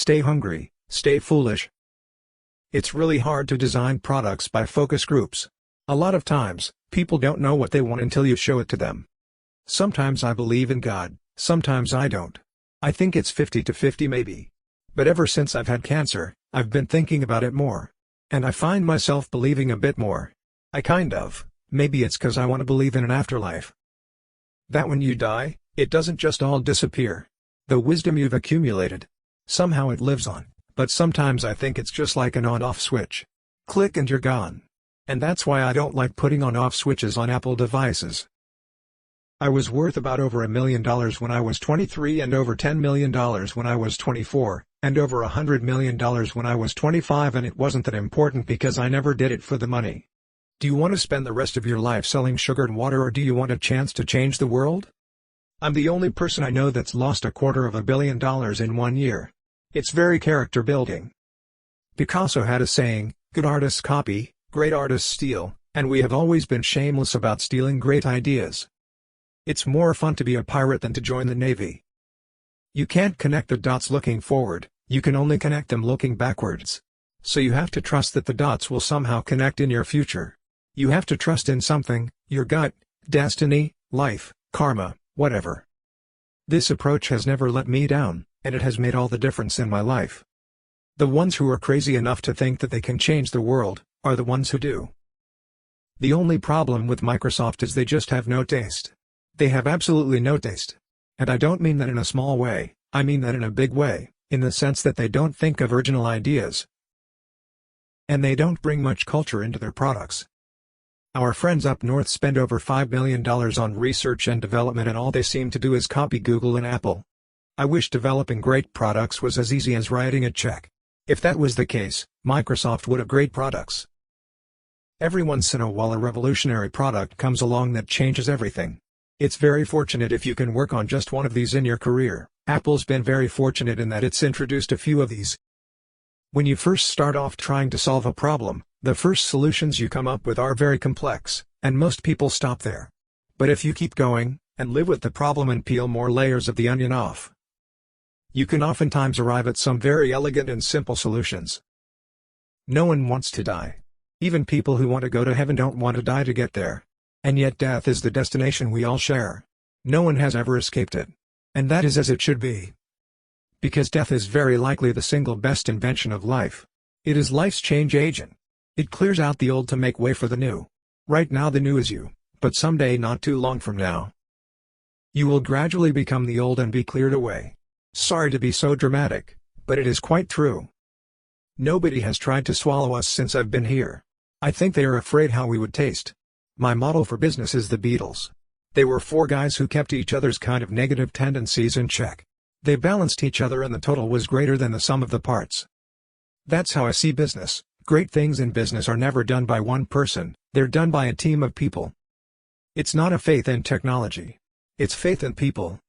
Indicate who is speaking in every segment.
Speaker 1: stay hungry, stay foolish. It's really hard to design products by focus groups. A lot of times, people don't know what they want until you show it to them. Sometimes I believe in God, sometimes I don't. I think it's 50 to 50 maybe. But ever since I've had cancer, I've been thinking about it more. And I find myself believing a bit more. Maybe it's 'cause I want to believe in an afterlife. That when you die, it doesn't just all disappear. The wisdom you've accumulated, somehow it lives on, but sometimes I think it's just like an on-off switch. Click and you're gone. And that's why I don't like putting on-off switches on Apple devices. I was worth about over $1 million when I was 23 and over $10 million when I was 24, and over $100 million when I was 25, and it wasn't that important because I never did it for the money. Do you want to spend the rest of your life selling sugar and water, or do you want a chance to change the world? I'm the only person I know that's lost $250 million in 1 year. It's very character building. Picasso had a saying, "Good artists copy, great artists steal," and we have always been shameless about stealing great ideas. It's more fun to be a pirate than to join the Navy. You can't connect the dots looking forward, you can only connect them looking backwards. So you have to trust that the dots will somehow connect in your future. You have to trust in something, your gut, destiny, life, karma, whatever. This approach has never let me down, and it has made all the difference in my life. The ones who are crazy enough to think that they can change the world, are the ones who do. The only problem with Microsoft is they just have no taste. They have absolutely no taste. And I don't mean that in a small way, I mean that in a big way, in the sense that they don't think of original ideas. And they don't bring much culture into their products. Our friends up north spend over $5 million on research and development, and all they seem to do is copy Google and Apple. I wish developing great products was as easy as writing a check. If that was the case, Microsoft would have great products. Every once in a while a revolutionary product comes along that changes everything. It's very fortunate if you can work on just one of these in your career. Apple's been very fortunate in that it's introduced a few of these. When you first start off trying to solve a problem, the first solutions you come up with are very complex, and most people stop there. But if you keep going, and live with the problem and peel more layers of the onion off, you can oftentimes arrive at some very elegant and simple solutions. No one wants to die. Even people who want to go to heaven don't want to die to get there. And yet death is the destination we all share. No one has ever escaped it. And that is as it should be. Because death is very likely the single best invention of life. It is life's change agent. It clears out the old to make way for the new. Right now the new is you, but someday not too long from now, you will gradually become the old and be cleared away. Sorry to be so dramatic, but it is quite true. Nobody has tried to swallow us since I've been here. I think they are afraid how we would taste. My model for business is the Beatles. They were 4 guys who kept each other's kind of negative tendencies in check. They balanced each other and the total was greater than the sum of the parts. That's how I see business. Great things in business are never done by one person, they're done by a team of people. It's not a faith in technology. It's faith in people.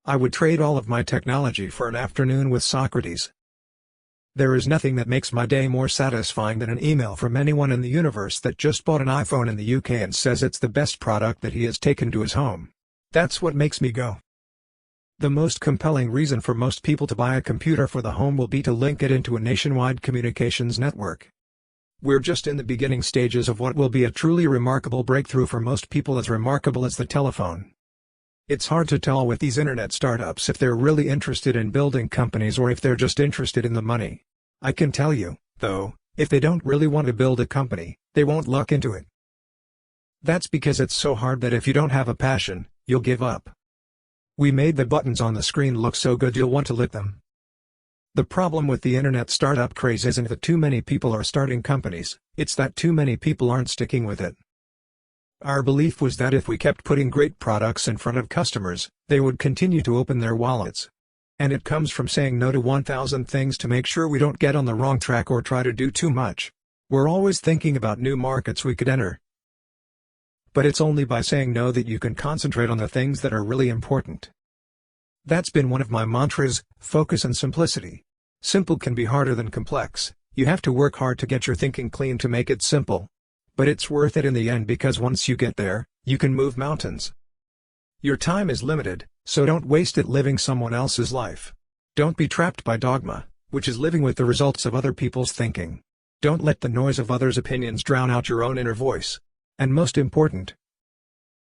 Speaker 1: I would trade all of my technology for an afternoon with Socrates. There is nothing that makes my day more satisfying than an email from anyone in the universe that just bought an iPhone in the UK and says it's the best product that he has taken to his home. That's what makes me go. The most compelling reason for most people to buy a computer for the home will be to link it into a nationwide communications network. We're just in the beginning stages of what will be a truly remarkable breakthrough, for most people as remarkable as the telephone. It's hard to tell with these internet startups if they're really interested in building companies or if they're just interested in the money. I can tell you, though, if they don't really want to build a company, they won't look into it. That's because it's so hard that if you don't have a passion, you'll give up. We made the buttons on the screen look so good you'll want to lick them. The problem with the internet startup craze isn't that too many people are starting companies, it's that too many people aren't sticking with it. Our belief was that if we kept putting great products in front of customers, they would continue to open their wallets. And it comes from saying no to 1,000 things to make sure we don't get on the wrong track or try to do too much. We're always thinking about new markets we could enter. But it's only by saying no that you can concentrate on the things that are really important. That's been one of my mantras: focus and simplicity. Simple can be harder than complex. You have to work hard to get your thinking clean to make it simple. But it's worth it in the end, because once you get there, you can move mountains. Your time is limited, so don't waste it living someone else's life. Don't be trapped by dogma. which is living with the results of other people's thinking. Don't let the noise of others' opinions drown out your own inner voice. And most important,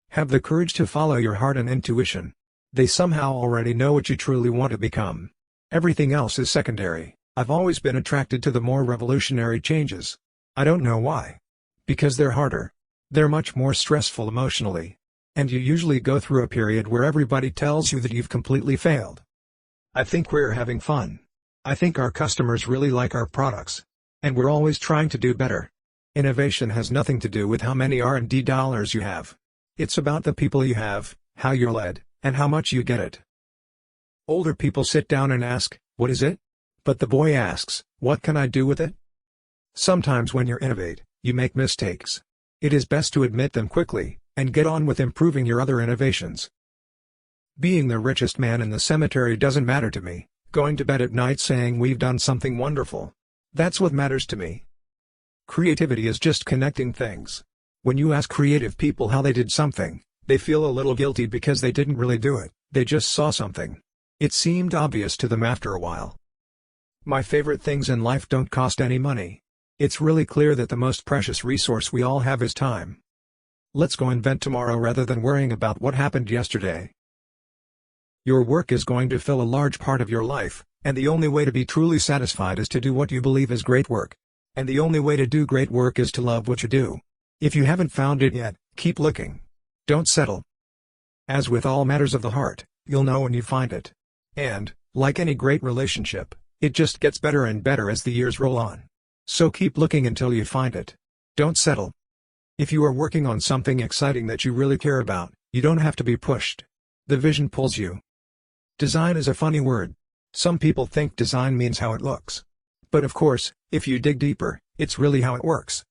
Speaker 1: have the courage to follow your heart and intuition. They somehow already know what you truly want to become. Everything else is secondary. I've always been attracted to the more revolutionary changes. I don't know why. Because they're harder. They're much more stressful emotionally. And you usually go through a period where everybody tells you that you've completely failed. I think we're having fun. I think our customers really like our products. And we're always trying to do better. Innovation has nothing to do with how many R&D dollars you have. It's about the people you have, how you're led, and how much you get it. Older people sit down and ask, "What is it?" But the boy asks, "What can I do with it?" Sometimes when you innovate, you make mistakes. It is best to admit them quickly, and get on with improving your other innovations. Being the richest man in the cemetery doesn't matter to me. Going to bed at night saying we've done something wonderful. That's what matters to me. Creativity is just connecting things. When you ask creative people how they did something, they feel a little guilty because they didn't really do it, they just saw something. It seemed obvious to them after a while. My favorite things in life don't cost any money. It's really clear that the most precious resource we all have is time. Let's go invent tomorrow rather than worrying about what happened yesterday. Your work is going to fill a large part of your life, and the only way to be truly satisfied is to do what you believe is great work. And the only way to do great work is to love what you do. If you haven't found it yet, keep looking. Don't settle. As with all matters of the heart, you'll know when you find it. And, like any great relationship, it just gets better and better as the years roll on. So keep looking until you find it. Don't settle. If you are working on something exciting that you really care about, you don't have to be pushed. The vision pulls you. Design is a funny word. Some people think design means how it looks. But of course, if you dig deeper, it's really how it works.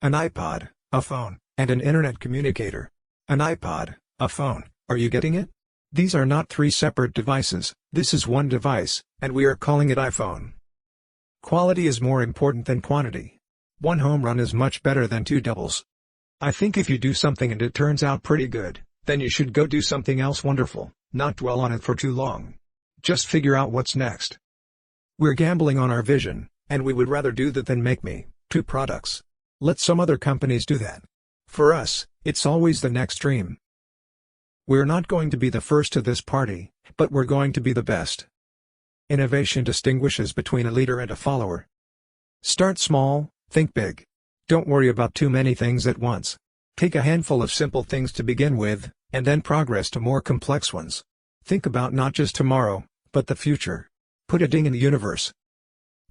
Speaker 1: An iPod, a phone, and an internet communicator. An iPod, a phone, are you getting it? These are not three separate devices, this is one device, and we are calling it iPhone. Quality is more important than quantity. One home run is much better than two doubles. I think if you do something and it turns out pretty good, then you should go do something else wonderful, not dwell on it for too long. Just figure out what's next. We're gambling on our vision, and we would rather do that than make two products. Let some other companies do that. For us, it's always the next dream. We're not going to be the first to this party, but we're going to be the best. Innovation distinguishes between a leader and a follower. Start small, think big. Don't worry about too many things at once. Take a handful of simple things to begin with, and then progress to more complex ones. Think about not just tomorrow, but the future. Put a ding in the universe.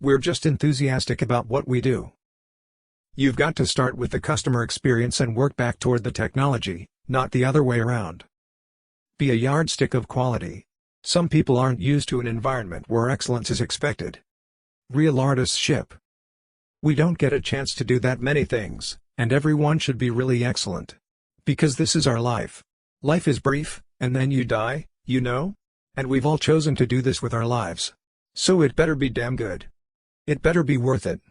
Speaker 1: We're just enthusiastic about what we do. You've got to start with the customer experience and work back toward the technology, not the other way around. Be a yardstick of quality. Some people aren't used to an environment where excellence is expected. Real artists ship. We don't get a chance to do that many things, and everyone should be really excellent. Because this is our life. Life is brief, and then you die, you know? And we've all chosen to do this with our lives. So it better be damn good. It better be worth it.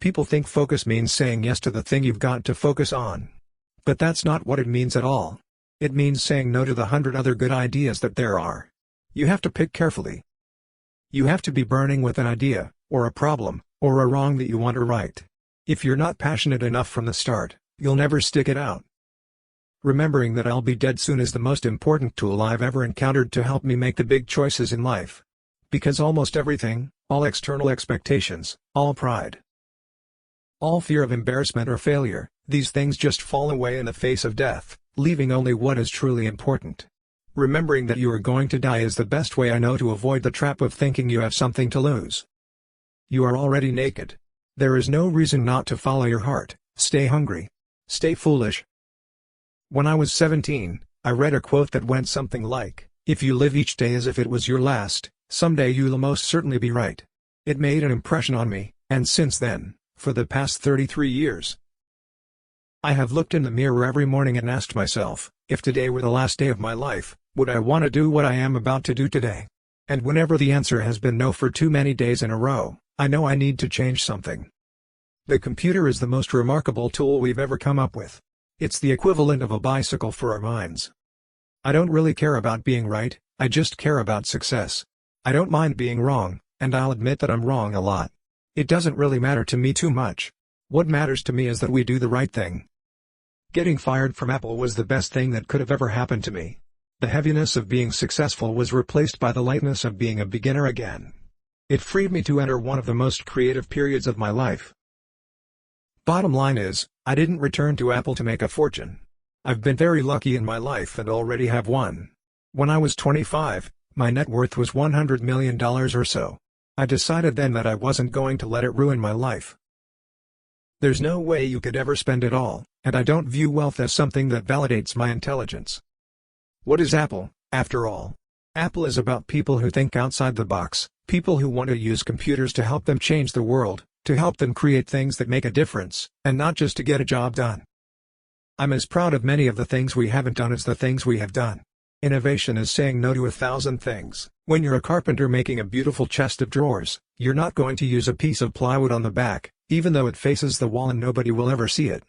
Speaker 1: People think focus means saying yes to the thing you've got to focus on. But that's not what it means at all. It means saying no to the 100 other good ideas that there are. You have to pick carefully. You have to be burning with an idea, or a problem, or a wrong that you want to right. If you're not passionate enough from the start, you'll never stick it out. Remembering that I'll be dead soon is the most important tool I've ever encountered to help me make the big choices in life. Because almost everything, all external expectations, all pride, all fear of embarrassment or failure, these things just fall away in the face of death, leaving only what is truly important. Remembering that you are going to die is the best way I know to avoid the trap of thinking you have something to lose. You are already naked. There is no reason not to follow your heart. Stay hungry. Stay foolish. When I was 17, I read a quote that went something like, "If you live each day as if it was your last, someday you'll most certainly be right." It made an impression on me, and since then, for the past 33 years, I have looked in the mirror every morning and asked myself, if today were the last day of my life, would I want to do what I am about to do today? And whenever the answer has been no for too many days in a row, I know I need to change something. The computer is the most remarkable tool we've ever come up with. It's the equivalent of a bicycle for our minds. I don't really care about being right, I just care about success. I don't mind being wrong, and I'll admit that I'm wrong a lot. It doesn't really matter to me too much. What matters to me is that we do the right thing. Getting fired from Apple was the best thing that could have ever happened to me. The heaviness of being successful was replaced by the lightness of being a beginner again. It freed me to enter one of the most creative periods of my life. Bottom line is, I didn't return to Apple to make a fortune. I've been very lucky in my life and already have won. When I was 25, my net worth was $100 million or so. I decided then that I wasn't going to let it ruin my life. There's no way you could ever spend it all, and I don't view wealth as something that validates my intelligence. What is Apple, after all? Apple is about people who think outside the box, people who want to use computers to help them change the world, to help them create things that make a difference, and not just to get a job done. I'm as proud of many of the things we haven't done as the things we have done. Innovation is saying no to 1,000 things. When you're a carpenter making a beautiful chest of drawers, you're not going to use a piece of plywood on the back, even though it faces the wall and nobody will ever see it.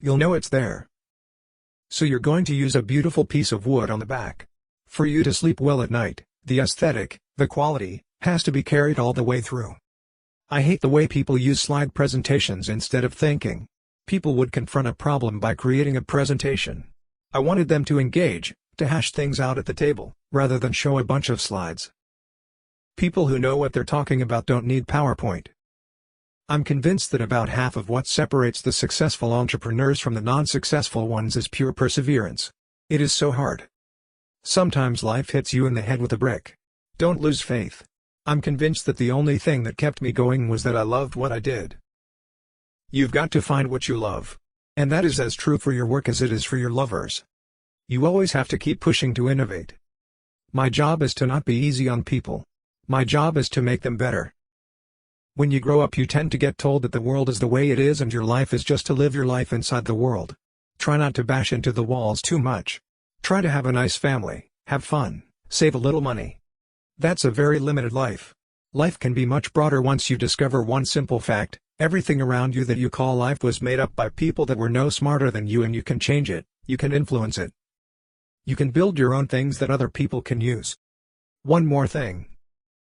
Speaker 1: You'll know it's there. So you're going to use a beautiful piece of wood on the back. For you to sleep well at night, the aesthetic, the quality, has to be carried all the way through. I hate the way people use slide presentations instead of thinking. People would confront a problem by creating a presentation. I wanted them to engage, to hash things out at the table, rather than show a bunch of slides. People who know what they're talking about don't need PowerPoint. I'm convinced that about half of what separates the successful entrepreneurs from the non-successful ones is pure perseverance. It is so hard. Sometimes life hits you in the head with a brick. Don't lose faith. I'm convinced that the only thing that kept me going was that I loved what I did. You've got to find what you love. And that is as true for your work as it is for your lovers. You always have to keep pushing to innovate. My job is to not be easy on people. My job is to make them better. When you grow up you tend to get told that the world is the way it is and your life is just to live your life inside the world. Try not to bash into the walls too much. Try to have a nice family, have fun, save a little money. That's a very limited life. Life can be much broader once you discover one simple fact: everything around you that you call life was made up by people that were no smarter than you, and you can change it, you can influence it. You can build your own things that other people can use. One more thing.